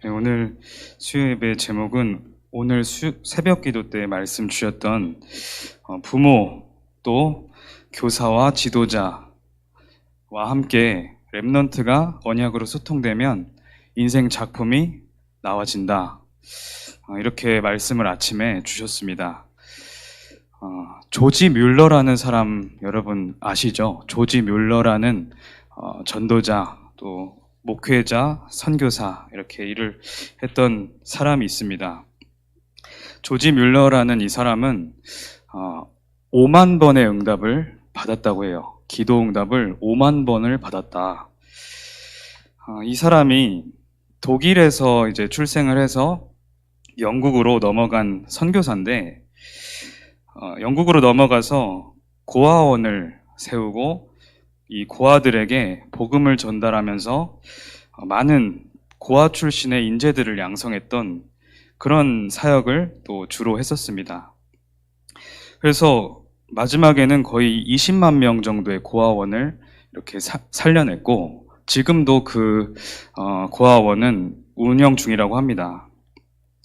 네, 오늘 수요 예배 제목은 오늘 새벽 기도 때 말씀 주셨던 부모 또 교사와 지도자와 함께 랩넌트가 언약으로 소통되면 인생 작품이 나와진다. 이렇게 말씀을 아침에 주셨습니다. 조지 뮬러라는 사람 여러분 아시죠? 조지 뮬러라는 전도자 또 목회자, 선교사 이렇게 일을 했던 사람이 있습니다. 조지 뮬러라는 이 사람은 5만 번의 응답을 받았다고 해요. 기도 응답을 5만 번을 받았다. 이 사람이 독일에서 이제 출생을 해서 영국으로 넘어간 선교사인데 영국으로 넘어가서 고아원을 세우고 이 고아들에게 복음을 전달하면서 많은 고아 출신의 인재들을 양성했던 그런 사역을 또 주로 했었습니다. 그래서 마지막에는 거의 20만 명 정도의 고아원을 이렇게 살려냈고 지금도 그 고아원은 운영 중이라고 합니다.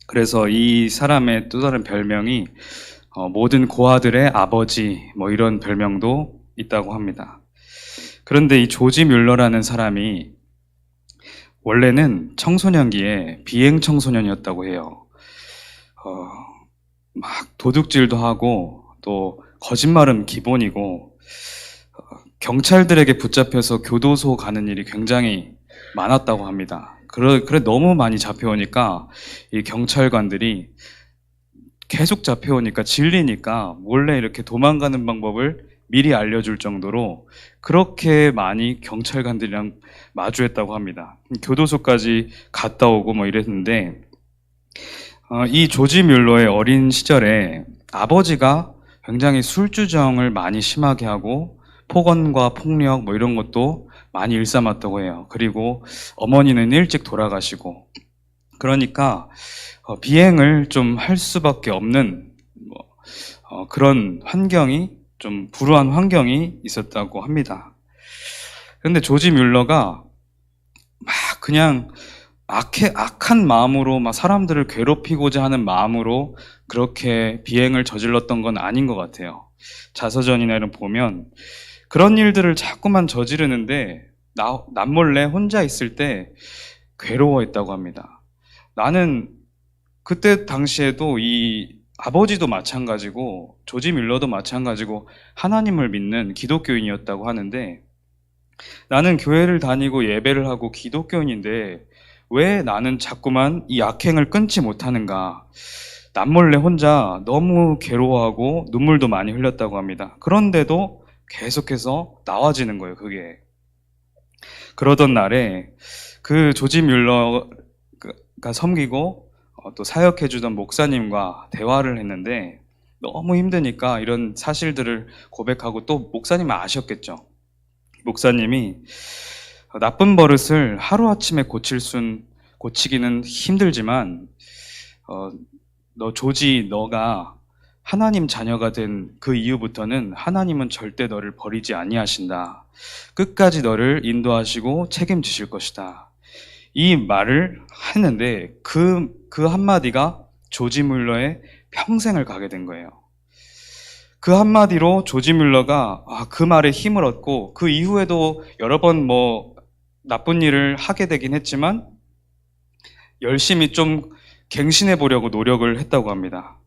그래서 이 사람의 또 다른 별명이 모든 고아들의 아버지 뭐 이런 별명도 있다고 합니다. 그런데 이 조지 뮬러라는 사람이 원래는 청소년기에 비행 청소년이었다고 해요. 막 도둑질도 하고 또 거짓말은 기본이고 경찰들에게 붙잡혀서 교도소 가는 일이 굉장히 많았다고 합니다. 그래 너무 많이 잡혀오니까 이 경찰관들이 계속 잡혀오니까 질리니까 몰래 이렇게 도망가는 방법을 미리 알려줄 정도로 그렇게 많이 경찰관들이랑 마주했다고 합니다. 교도소까지 갔다 오고 뭐 이랬는데 이 조지 뮬러의 어린 시절에 아버지가 굉장히 술주정을 많이 심하게 하고 폭언과 폭력 뭐 이런 것도 많이 일삼았다고 해요. 그리고 어머니는 일찍 돌아가시고 그러니까 비행을 좀 할 수밖에 없는 그런 환경이 좀 불우한 환경이 있었다고 합니다. 그런데 조지 뮬러가 막 그냥 악한 마음으로 막 사람들을 괴롭히고자 하는 마음으로 그렇게 비행을 저질렀던 건 아닌 것 같아요. 자서전이나 이런 보면 그런 일들을 자꾸만 저지르는데 남몰래 혼자 있을 때 괴로워했다고 합니다. 나는 그때 당시에도 이 아버지도 마찬가지고 조지 뮬러도 마찬가지고 하나님을 믿는 기독교인이었다고 하는데 나는 교회를 다니고 예배를 하고 기독교인인데 왜 나는 자꾸만 이 악행을 끊지 못하는가? 남몰래 혼자 너무 괴로워하고 눈물도 많이 흘렸다고 합니다. 그런데도 계속해서 나와지는 거예요, 그게. 그러던 날에 그 조지 뮬러가 섬기고 또 사역해주던 목사님과 대화를 했는데 너무 힘드니까 이런 사실들을 고백하고 또 목사님은 아셨겠죠. 목사님이 나쁜 버릇을 하루아침에 고치기는 힘들지만 너 조지 너가 하나님 자녀가 된 그 이후부터는 하나님은 절대 너를 버리지 아니하신다. 끝까지 너를 인도하시고 책임지실 것이다. 이 말을 했는데 그 한마디가 조지 뮬러의 평생을 가게 된 거예요. 그 한마디로 조지 뮬러가 그 말에 힘을 얻고 그 이후에도 여러 번 뭐 나쁜 일을 하게 되긴 했지만 열심히 좀 갱신해 보려고 노력을 했다고 합니다.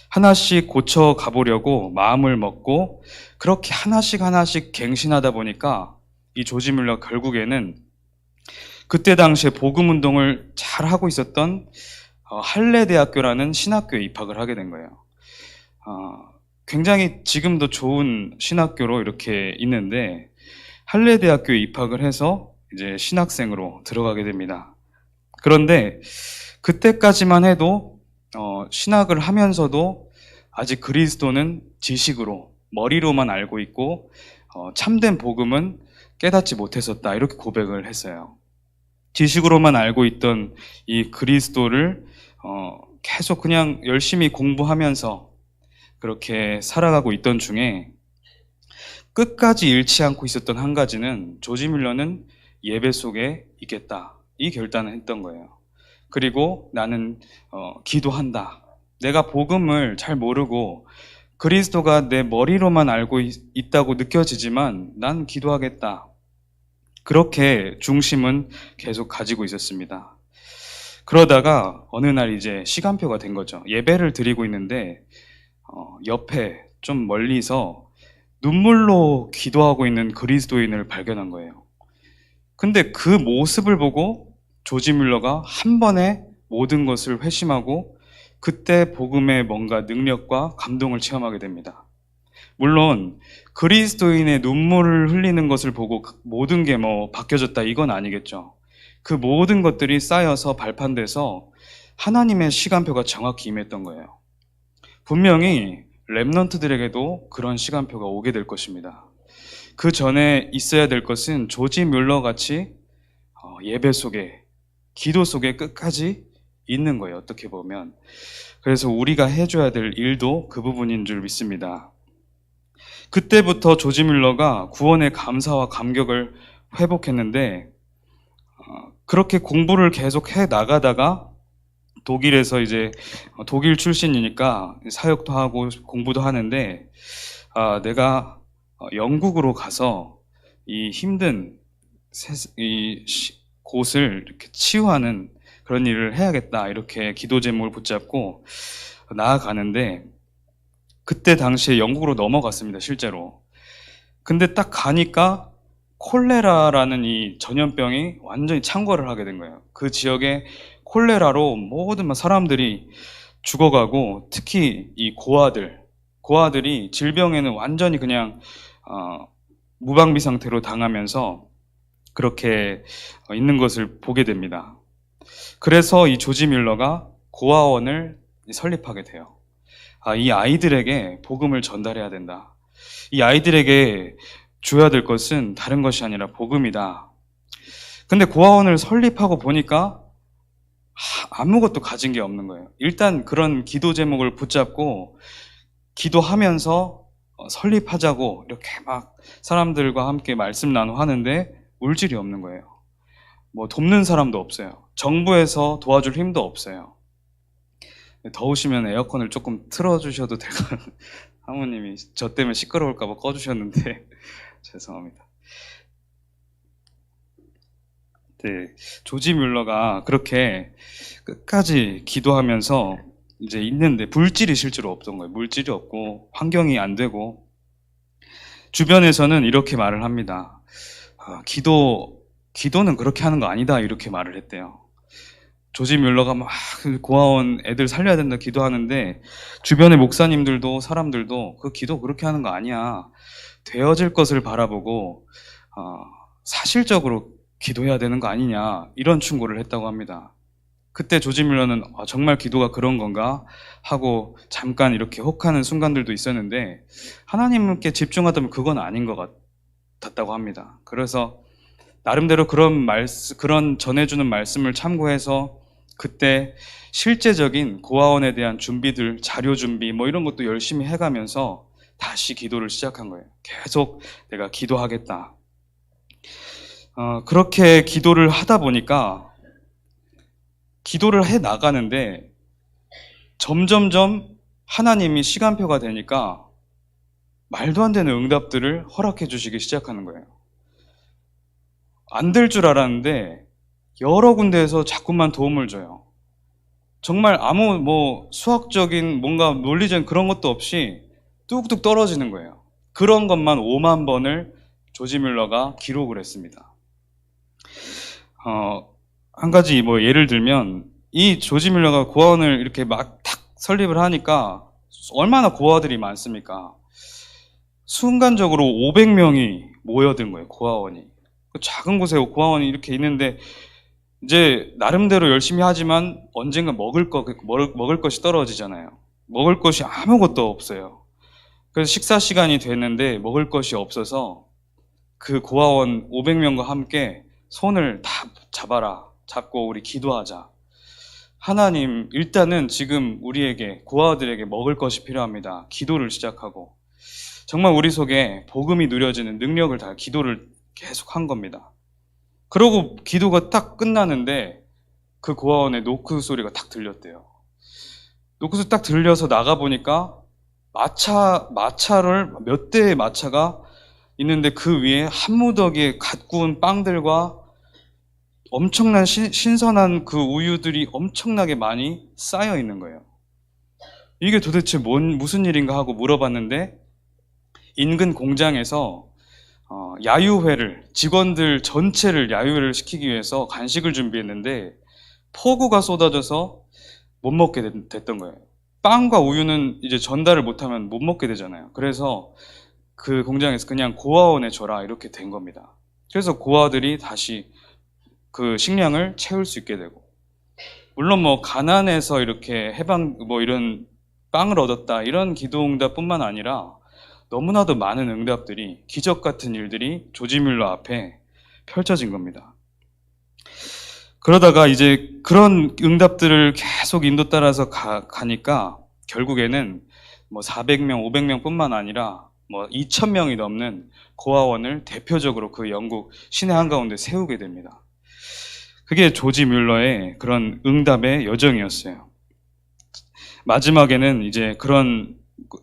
하나씩 고쳐 가보려고 마음을 먹고 그렇게 하나씩 갱신하다 보니까 이 조지 뮬러 결국에는 그때 당시에 복음 운동을 잘 하고 있었던 할레 대학교라는 신학교에 입학을 하게 된 거예요. 굉장히 지금도 좋은 신학교로 이렇게 있는데 할레 대학교에 입학을 해서 이제 신학생으로 들어가게 됩니다. 그런데 그때까지만 해도 신학을 하면서도 아직 그리스도는 지식으로 머리로만 알고 있고 참된 복음은 깨닫지 못했었다 이렇게 고백을 했어요. 지식으로만 알고 있던 이 그리스도를 계속 그냥 열심히 공부하면서 그렇게 살아가고 있던 중에 끝까지 잃지 않고 있었던 한 가지는 조지 뮬러는 예배 속에 있겠다 이 결단을 했던 거예요. 그리고 나는 기도한다. 내가 복음을 잘 모르고 그리스도가 내 머리로만 알고 있다고 느껴지지만 난 기도하겠다. 그렇게 중심은 계속 가지고 있었습니다. 그러다가 어느 날 이제 시간표가 된 거죠. 예배를 드리고 있는데 옆에 좀 멀리서 눈물로 기도하고 있는 그리스도인을 발견한 거예요. 근데 그 모습을 보고 조지 뮬러가 한 번에 모든 것을 회심하고 그때 복음의 뭔가 능력과 감동을 체험하게 됩니다. 물론 그리스도인의 눈물을 흘리는 것을 보고 모든 게 뭐 바뀌어졌다 이건 아니겠죠. 그 모든 것들이 쌓여서 발판돼서 하나님의 시간표가 정확히 임했던 거예요. 분명히 렘넌트들에게도 그런 시간표가 오게 될 것입니다. 그 전에 있어야 될 것은 조지 뮬러 같이 예배 속에, 기도 속에 끝까지 있는 거예요. 어떻게 보면. 그래서 우리가 해줘야 될 일도 그 부분인 줄 믿습니다. 그때부터 조지 뮬러가 구원의 감사와 감격을 회복했는데 그렇게 공부를 계속 해 나가다가 독일에서 이제 독일 출신이니까 사역도 하고 공부도 하는데 내가 영국으로 가서 이 힘든 곳을 이렇게 치유하는 그런 일을 해야겠다 이렇게 기도 제목을 붙잡고 나아가는데 그때 당시에 영국으로 넘어갔습니다, 실제로. 근데 딱 가니까 콜레라라는 이 전염병이 완전히 창궐을 하게 된 거예요. 그 지역에 콜레라로 모든 사람들이 죽어가고 특히 이 고아들이 질병에는 완전히 그냥 무방비 상태로 당하면서 그렇게 있는 것을 보게 됩니다. 그래서 이 조지 뮬러가 고아원을 설립하게 돼요. 이 아이들에게 복음을 전달해야 된다. 이 아이들에게 줘야 될 것은 다른 것이 아니라 복음이다. 근데 고아원을 설립하고 보니까 아무것도 가진 게 없는 거예요. 일단 그런 기도 제목을 붙잡고 기도하면서 설립하자고 이렇게 막 사람들과 함께 말씀 나누 하는데 물질이 없는 거예요. 뭐 돕는 사람도 없어요. 정부에서 도와줄 힘도 없어요. 더우시면 에어컨을 조금 틀어주셔도 될 것 같아요. 사모님이 저 때문에 시끄러울까봐 꺼주셨는데 죄송합니다. 네, 조지 뮬러가 그렇게 끝까지 기도하면서 이제 있는데 물질이 실제로 없던 거예요. 물질이 없고 환경이 안 되고 주변에서는 이렇게 말을 합니다. 기도는 그렇게 하는 거 아니다 이렇게 말을 했대요. 조지 뮬러가 막 고아원 애들 살려야 된다 기도하는데 주변의 목사님들도 사람들도 그 기도 그렇게 하는 거 아니야. 되어질 것을 바라보고 사실적으로 기도해야 되는 거 아니냐 이런 충고를 했다고 합니다. 그때 조지 뮬러는 정말 기도가 그런 건가 하고 잠깐 이렇게 혹하는 순간들도 있었는데 하나님께 집중하다면 그건 아닌 것 같았다고 합니다. 그래서 나름대로 그런 전해주는 말씀을 참고해서 그때 실제적인 고아원에 대한 준비들, 자료 준비 뭐 이런 것도 열심히 해가면서 다시 기도를 시작한 거예요. 계속 내가 기도하겠다. 그렇게 기도를 하다 보니까 기도를 해 나가는데 점점점 하나님이 시간표가 되니까 말도 안 되는 응답들을 허락해 주시기 시작하는 거예요. 안 될 줄 알았는데 여러 군데에서 자꾸만 도움을 줘요. 정말 아무 수학적인 뭔가 논리적인 그런 것도 없이 뚝뚝 떨어지는 거예요. 그런 것만 5만 번을 조지 뮬러가 기록을 했습니다. 한 가지 예를 들면 이 조지 뮬러가 고아원을 이렇게 막 탁 설립을 하니까 얼마나 고아들이 많습니까? 순간적으로 500명이 모여든 거예요. 고아원이. 작은 곳에 고아원이 이렇게 있는데 이제 나름대로 열심히 하지만 언젠가 먹을 것이 떨어지잖아요. 먹을 것이 아무것도 없어요. 그래서 식사 시간이 됐는데 먹을 것이 없어서 그 고아원 500명과 함께 손을 다 잡고 우리 기도하자. 하나님, 일단은 지금 우리에게 고아들에게 먹을 것이 필요합니다. 기도를 시작하고 정말 우리 속에 복음이 누려지는 능력을 다 기도를 계속 한 겁니다. 그러고 기도가 딱 끝나는데 그 고아원에 노크 소리가 딱 들렸대요. 노크 소리 딱 들려서 나가보니까 마차를, 몇 대의 마차가 있는데 그 위에 한 무더기에 갓 구운 빵들과 엄청난 신선한 그 우유들이 엄청나게 많이 쌓여 있는 거예요. 이게 도대체 무슨 일인가 하고 물어봤는데 인근 공장에서 야유회를, 직원들 전체를 야유회를 시키기 위해서 간식을 준비했는데 폭우가 쏟아져서 못 먹게 됐던 거예요. 빵과 우유는 이제 전달을 못하면 못 먹게 되잖아요. 그래서 그 공장에서 그냥 고아원에 줘라 이렇게 된 겁니다. 그래서 고아들이 다시 그 식량을 채울 수 있게 되고, 물론 뭐 가난해서 이렇게 이런 빵을 얻었다 이런 기도응답뿐만 아니라 너무나도 많은 응답들이, 기적 같은 일들이 조지 뮬러 앞에 펼쳐진 겁니다. 그러다가 이제 그런 응답들을 계속 인도 따라서 가니까 결국에는 뭐 400명, 500명 뿐만 아니라 뭐 2,000명이 넘는 고아원을 대표적으로 그 영국 시내 한가운데 세우게 됩니다. 그게 조지 뮬러의 그런 응답의 여정이었어요. 마지막에는 이제 그런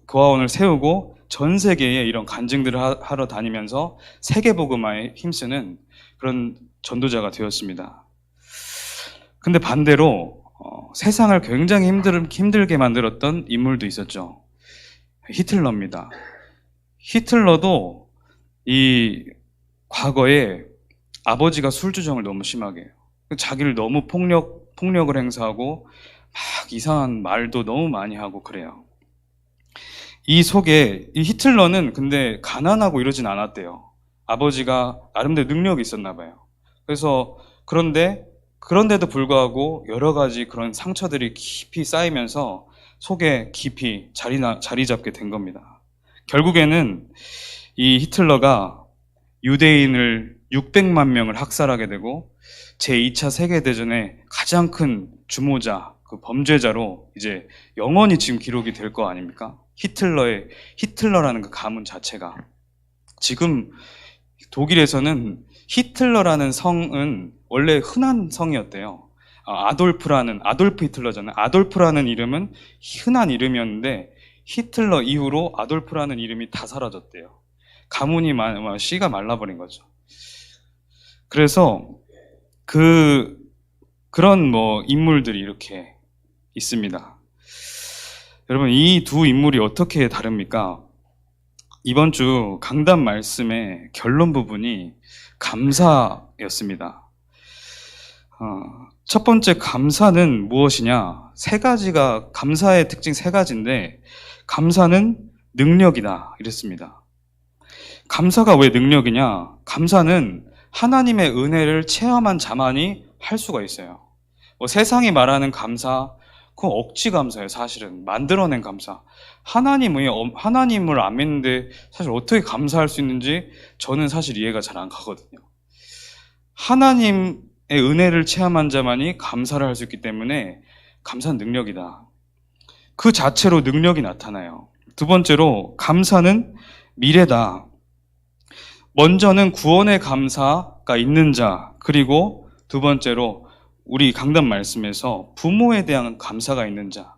고아원을 세우고 전 세계에 이런 간증들을 하러 다니면서 세계복음화에 힘쓰는 그런 전도자가 되었습니다. 근데 반대로 세상을 굉장히 힘들게 만들었던 인물도 있었죠. 히틀러입니다. 히틀러도 이 과거에 아버지가 술주정을 너무 심하게 해요. 자기를 너무 폭력을 행사하고 막 이상한 말도 너무 많이 하고 그래요. 이 속에 이 히틀러는 근데 가난하고 이러진 않았대요. 아버지가 나름대로 능력이 있었나 봐요. 그래서 그런데도 불구하고 여러 가지 그런 상처들이 깊이 쌓이면서 속에 깊이 자리 잡게 된 겁니다. 결국에는 이 히틀러가 유대인을 600만 명을 학살하게 되고 제2차 세계대전의 가장 큰 주모자, 그 범죄자로 이제 영원히 지금 기록이 될 거 아닙니까? 히틀러라는 그 가문 자체가. 지금 독일에서는 히틀러라는 성은 원래 흔한 성이었대요. 아돌프 히틀러잖아요. 아돌프라는 이름은 흔한 이름이었는데 히틀러 이후로 아돌프라는 이름이 다 사라졌대요. 가문이 씨가 말라버린 거죠. 그래서 그런 인물들이 이렇게 있습니다. 여러분, 이 두 인물이 어떻게 다릅니까? 이번 주 강단 말씀의 결론 부분이 감사였습니다. 첫 번째 감사는 무엇이냐? 감사의 특징 세 가지인데, 감사는 능력이다. 이랬습니다. 감사가 왜 능력이냐? 감사는 하나님의 은혜를 체험한 자만이 할 수가 있어요. 세상이 말하는 감사, 그건 억지 감사예요. 사실은 만들어낸 감사. 하나님을 안 믿는데 사실 어떻게 감사할 수 있는지 저는 사실 이해가 잘 안 가거든요. 하나님의 은혜를 체험한 자만이 감사를 할 수 있기 때문에 감사는 능력이다. 그 자체로 능력이 나타나요. 두 번째로 감사는 미래다. 먼저는 구원의 감사가 있는 자, 그리고 두 번째로 우리 강단 말씀에서 부모에 대한 감사가 있는 자,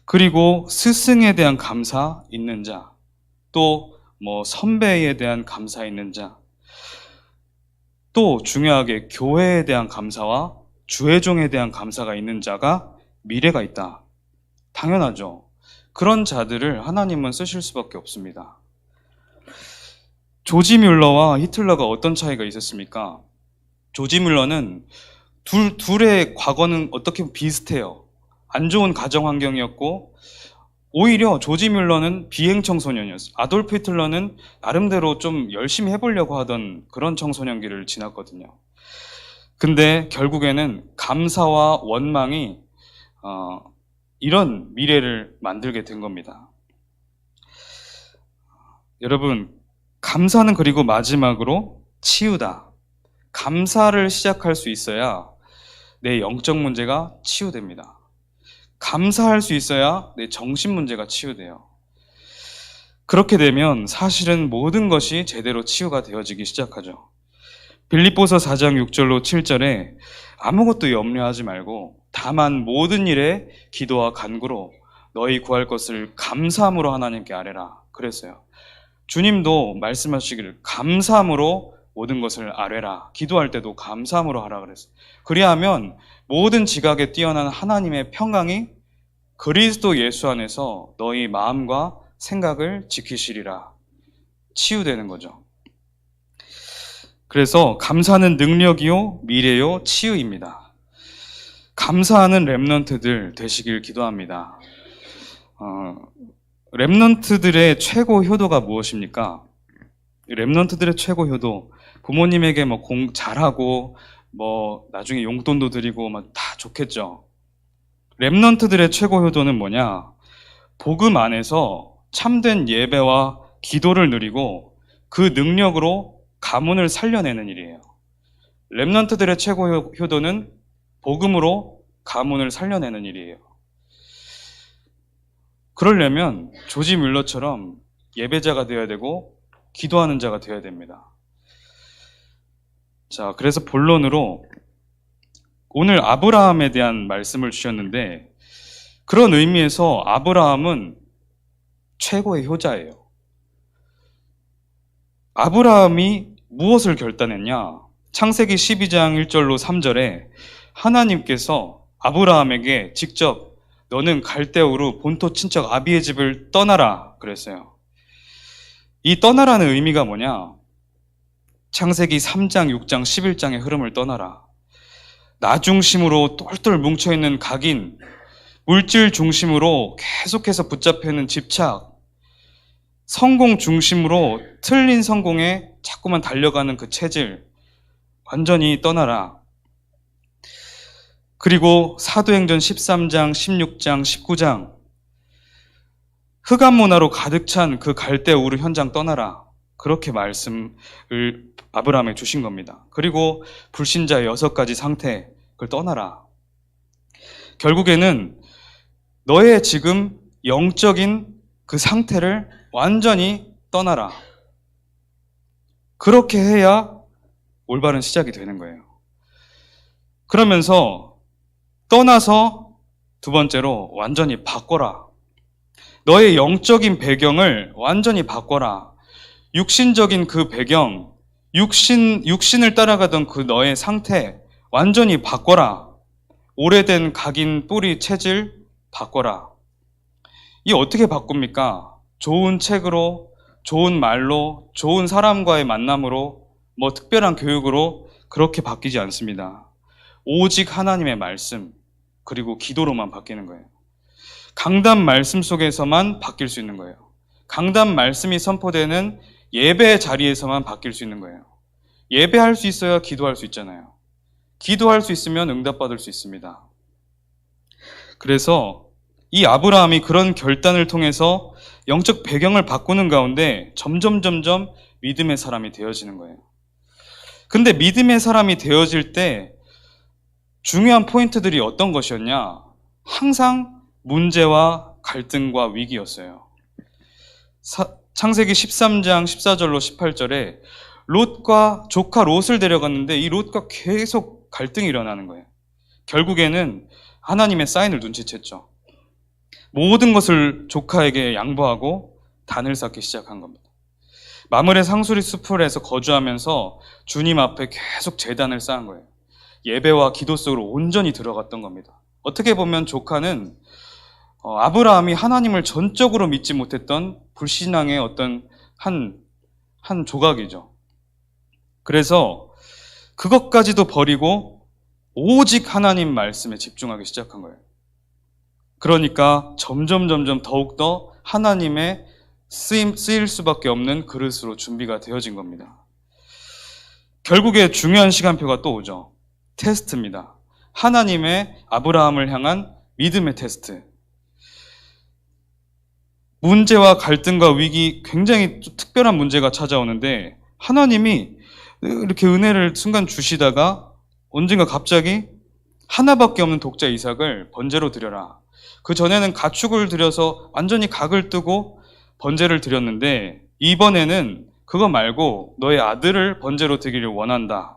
그리고 스승에 대한 감사 있는 자, 또 선배에 대한 감사 있는 자, 또 중요하게 교회에 대한 감사와 주의종에 대한 감사가 있는 자가 미래가 있다. 당연하죠. 그런 자들을 하나님은 쓰실 수밖에 없습니다. 조지 뮬러와 히틀러가 어떤 차이가 있었습니까? 조지 뮬러는 둘의 과거는 어떻게 보면 비슷해요. 안 좋은 가정 환경이었고, 오히려 조지 뮬러는 비행 청소년이었어요. 아돌프 히틀러는 나름대로 좀 열심히 해보려고 하던 그런 청소년기를 지났거든요. 근데 결국에는 감사와 원망이 이런 미래를 만들게 된 겁니다. 여러분, 감사는 그리고 마지막으로 치유다. 감사를 시작할 수 있어야 내 영적 문제가 치유됩니다. 감사할 수 있어야 내 정신 문제가 치유돼요. 그렇게 되면 사실은 모든 것이 제대로 치유가 되어지기 시작하죠. 빌립보서 4장 6절로 7절에 아무것도 염려하지 말고 다만 모든 일에 기도와 간구로 너희 구할 것을 감사함으로 하나님께 아뢰라 그랬어요. 주님도 말씀하시기를 감사함으로 모든 것을 아뢰라. 기도할 때도 감사함으로 하라 그랬어요. 그리하면 모든 지각에 뛰어난 하나님의 평강이 그리스도 예수 안에서 너희 마음과 생각을 지키시리라. 치유되는 거죠. 그래서 감사는 능력이요 미래요 치유입니다. 감사하는 렘넌트들 되시길 기도합니다. 렘넌트들의 최고 효도가 무엇입니까? 렘넌트들의 최고 효도, 부모님에게 뭐 잘하고 뭐 나중에 용돈도 드리고 막 다 좋겠죠. 렘넌트들의 최고 효도는 뭐냐? 복음 안에서 참된 예배와 기도를 누리고 그 능력으로 가문을 살려내는 일이에요. 렘넌트들의 최고 효도는 복음으로 가문을 살려내는 일이에요. 그러려면 조지 뮬러처럼 예배자가 되어야 되고 기도하는 자가 되어야 됩니다. 자, 그래서 본론으로 오늘 아브라함에 대한 말씀을 주셨는데 그런 의미에서 아브라함은 최고의 효자예요. 아브라함이 무엇을 결단했냐? 창세기 12장 1절로 3절에 하나님께서 아브라함에게 직접 너는 갈대우로 본토 친척 아비의 집을 떠나라 그랬어요. 이 떠나라는 의미가 뭐냐? 창세기 3장, 6장, 11장의 흐름을 떠나라. 나 중심으로 똘똘 뭉쳐있는 각인, 물질 중심으로 계속해서 붙잡혀있는 집착, 성공 중심으로 틀린 성공에 자꾸만 달려가는 그 체질, 완전히 떠나라. 그리고 사도행전 13장, 16장, 19장, 흑암 문화로 가득 찬 그 갈대우르 현장 떠나라. 그렇게 말씀을 아브라함에 주신 겁니다. 그리고 불신자의 6가지 상태, 그걸 떠나라. 결국에는 너의 지금 영적인 그 상태를 완전히 떠나라. 그렇게 해야 올바른 시작이 되는 거예요. 그러면서 떠나서 두 번째로 완전히 바꿔라. 너의 영적인 배경을 완전히 바꿔라. 육신적인 그 배경, 육신을 따라가던 그 너의 상태 완전히 바꿔라. 오래된 각인, 뿌리, 체질 바꿔라. 이 어떻게 바꿉니까? 좋은 책으로, 좋은 말로, 좋은 사람과의 만남으로, 뭐 특별한 교육으로 그렇게 바뀌지 않습니다. 오직 하나님의 말씀, 그리고 기도로만 바뀌는 거예요. 강단 말씀 속에서만 바뀔 수 있는 거예요. 강단 말씀이 선포되는 예배 자리에서만 바뀔 수 있는 거예요. 예배할 수 있어야 기도할 수 있잖아요. 기도할 수 있으면 응답받을 수 있습니다. 그래서 이 아브라함이 그런 결단을 통해서 영적 배경을 바꾸는 가운데 점점 믿음의 사람이 되어지는 거예요. 근데 믿음의 사람이 되어질 때 중요한 포인트들이 어떤 것이었냐? 항상 문제와 갈등과 위기였어요. 창세기 13장 14절로 18절에 롯과 조카 롯을 데려갔는데 이 롯과 계속 갈등이 일어나는 거예요. 결국에는 하나님의 사인을 눈치챘죠. 모든 것을 조카에게 양보하고 단을 쌓기 시작한 겁니다. 마므레 상수리 수풀에서 거주하면서 주님 앞에 계속 제단을 쌓은 거예요. 예배와 기도 속으로 온전히 들어갔던 겁니다. 어떻게 보면 조카는 아브라함이 하나님을 전적으로 믿지 못했던 불신앙의 어떤 한 조각이죠. 그래서 그것까지도 버리고 오직 하나님 말씀에 집중하기 시작한 거예요. 그러니까 점점 더욱더 하나님의 쓰일 수밖에 없는 그릇으로 준비가 되어진 겁니다. 결국에 중요한 시간표가 또 오죠. 테스트입니다. 하나님의 아브라함을 향한 믿음의 테스트. 문제와 갈등과 위기, 굉장히 특별한 문제가 찾아오는데 하나님이 이렇게 은혜를 순간 주시다가 언젠가 갑자기 하나밖에 없는 독자 이삭을 번제로 드려라. 그 전에는 가축을 드려서 완전히 각을 뜨고 번제를 드렸는데 이번에는 그거 말고 너의 아들을 번제로 드리기를 원한다.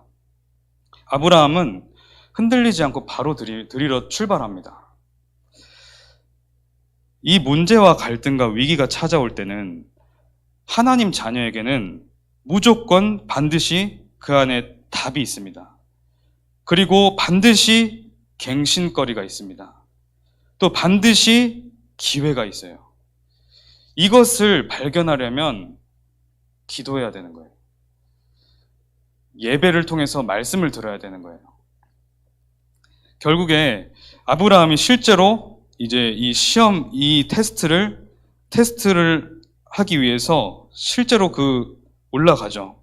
아브라함은 흔들리지 않고 바로 들이러 출발합니다. 이 문제와 갈등과 위기가 찾아올 때는 하나님 자녀에게는 무조건 반드시 그 안에 답이 있습니다. 그리고 반드시 갱신거리가 있습니다. 또 반드시 기회가 있어요. 이것을 발견하려면 기도해야 되는 거예요. 예배를 통해서 말씀을 들어야 되는 거예요. 결국에 아브라함이 실제로 이제 이 테스트를 하기 위해서 실제로 올라가죠.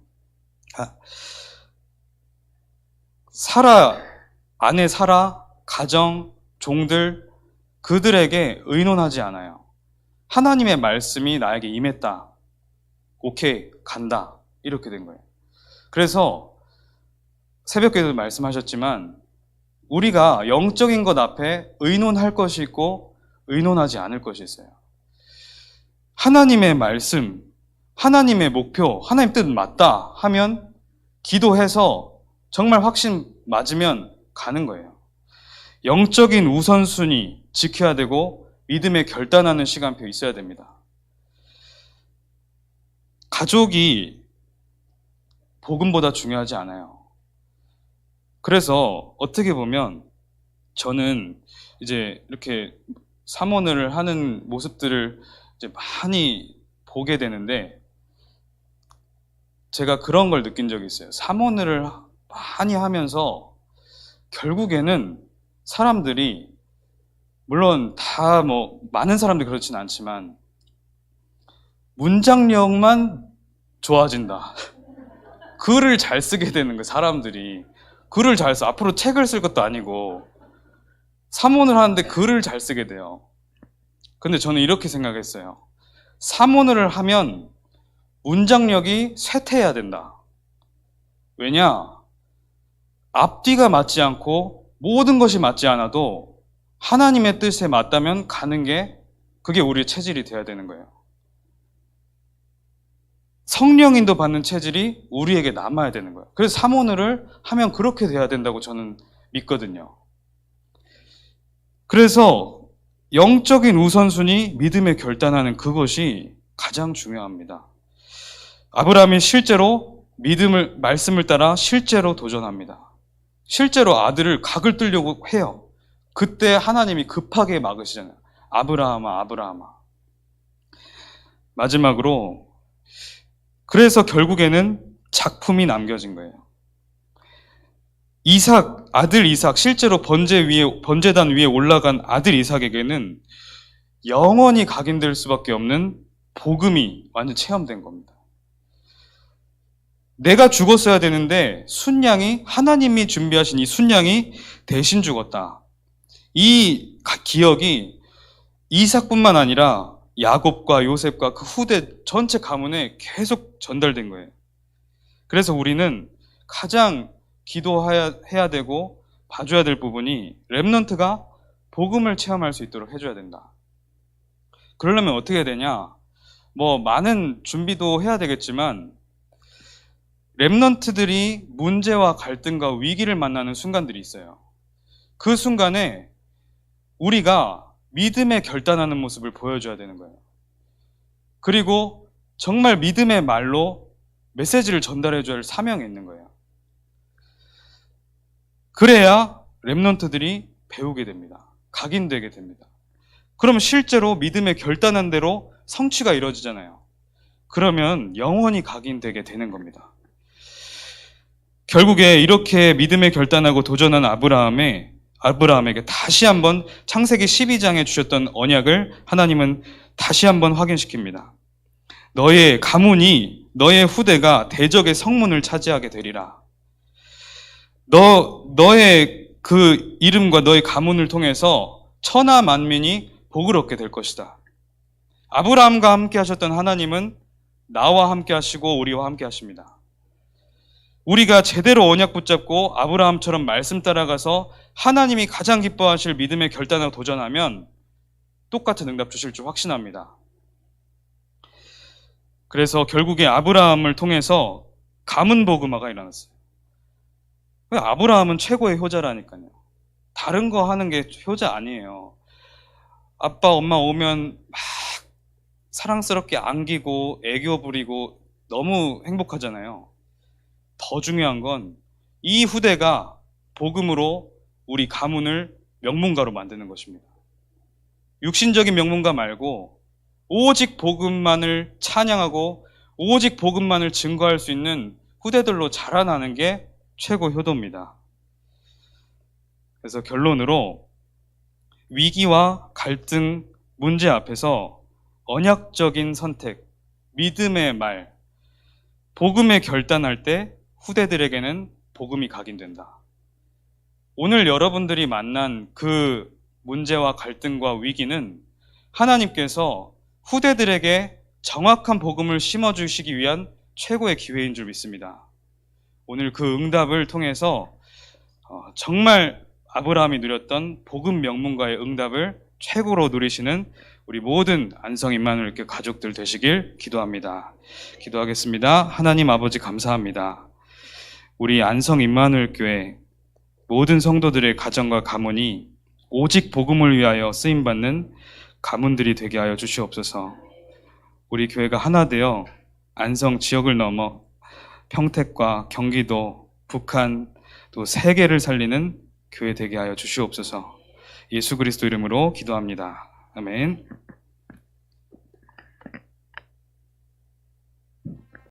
아내 사라, 가정, 종들, 그들에게 의논하지 않아요. 하나님의 말씀이 나에게 임했다. 오케이, 간다. 이렇게 된 거예요. 그래서 새벽에도 말씀하셨지만 우리가 영적인 것 앞에 의논할 것이 있고 의논하지 않을 것이 있어요. 하나님의 말씀, 하나님의 목표, 하나님 뜻 맞다 하면 기도해서 정말 확신 맞으면 가는 거예요. 영적인 우선순위 지켜야 되고 믿음에 결단하는 시간표 있어야 됩니다. 가족이 복음보다 중요하지 않아요. 그래서 어떻게 보면 저는 이제 이렇게 사모를 하는 모습들을 이제 많이 보게 되는데 제가 그런 걸 느낀 적이 있어요. 사모를 많이 하면서 결국에는 사람들이 물론 다 많은 사람들이 그렇진 않지만 문장력만 좋아진다. 글을 잘 쓰게 되는 거예요. 사람들이 글을 잘 써. 앞으로 책을 쓸 것도 아니고 사모를 하는데 글을 잘 쓰게 돼요. 근데 저는 이렇게 생각했어요. 사모를 하면 문장력이 쇠퇴해야 된다. 왜냐? 앞뒤가 맞지 않고 모든 것이 맞지 않아도 하나님의 뜻에 맞다면 가는 게 그게 우리의 체질이 돼야 되는 거예요. 성령인도 받는 체질이 우리에게 남아야 되는 거예요. 그래서 사모를 하면 그렇게 돼야 된다고 저는 믿거든요. 그래서 영적인 우선순위, 믿음에 결단하는 그것이 가장 중요합니다. 아브라함이 실제로 말씀을 따라 실제로 도전합니다. 실제로 아들을 각을 뜨려고 해요. 그때 하나님이 급하게 막으시잖아요. 아브라함아, 아브라함아. 마지막으로 그래서 결국에는 작품이 남겨진 거예요. 아들 이삭, 실제로 번제단 위에 올라간 아들 이삭에게는 영원히 각인될 수밖에 없는 복음이 완전 체험된 겁니다. 내가 죽었어야 되는데 하나님이 준비하신 이 순양이 대신 죽었다. 이 기억이 이삭뿐만 아니라 야곱과 요셉과 그 후대 전체 가문에 계속 전달된 거예요. 그래서 우리는 가장 기도해야 되고 봐줘야 될 부분이 렘넌트가 복음을 체험할 수 있도록 해줘야 된다. 그러려면 어떻게 해야 되냐? 많은 준비도 해야 되겠지만 렘넌트들이 문제와 갈등과 위기를 만나는 순간들이 있어요. 그 순간에 우리가 믿음에 결단하는 모습을 보여줘야 되는 거예요. 그리고 정말 믿음의 말로 메시지를 전달해줘야 할 사명이 있는 거예요. 그래야 렘넌트들이 배우게 됩니다. 각인되게 됩니다. 그럼 실제로 믿음에 결단한 대로 성취가 이루어지잖아요. 그러면 영원히 각인되게 되는 겁니다. 결국에 이렇게 믿음에 결단하고 도전한 아브라함에게 다시 한번 창세기 12장에 주셨던 언약을 하나님은 다시 한번 확인시킵니다. 너의 가문이, 너의 후대가 대적의 성문을 차지하게 되리라. 너의 그 이름과 너의 가문을 통해서 천하 만민이 복을 얻게 될 것이다. 아브라함과 함께 하셨던 하나님은 나와 함께 하시고 우리와 함께 하십니다. 우리가 제대로 언약 붙잡고 아브라함처럼 말씀 따라가서 하나님이 가장 기뻐하실 믿음의 결단하고 도전하면 똑같은 응답 주실 줄 확신합니다. 그래서 결국에 아브라함을 통해서 가문 복음화가 일어났어요. 아브라함은 최고의 효자라니까요. 다른 거 하는 게 효자 아니에요. 아빠, 엄마 오면 막 사랑스럽게 안기고 애교 부리고 너무 행복하잖아요. 더 중요한 건 이 후대가 복음으로 우리 가문을 명문가로 만드는 것입니다. 육신적인 명문가 말고 오직 복음만을 찬양하고 오직 복음만을 증거할 수 있는 후대들로 자라나는 게 최고 효도입니다. 그래서 결론으로 위기와 갈등, 문제 앞에서 언약적인 선택, 믿음의 말, 복음에 결단할 때 후대들에게는 복음이 각인된다. 오늘 여러분들이 만난 그 문제와 갈등과 위기는 하나님께서 후대들에게 정확한 복음을 심어주시기 위한 최고의 기회인 줄 믿습니다. 오늘 그 응답을 통해서 정말 아브라함이 누렸던 복음 명문가의 응답을 최고로 누리시는 우리 모든 안성 임마누엘 교회 가족들 되시길 기도합니다. 기도하겠습니다. 하나님 아버지 감사합니다. 우리 안성 임마누엘 교회 모든 성도들의 가정과 가문이 오직 복음을 위하여 쓰임받는 가문들이 되게 하여 주시옵소서. 우리 교회가 하나 되어 안성 지역을 넘어 평택과 경기도, 북한, 또 세계를 살리는 교회 되게 하여 주시옵소서. 예수 그리스도 이름으로 기도합니다. 아멘.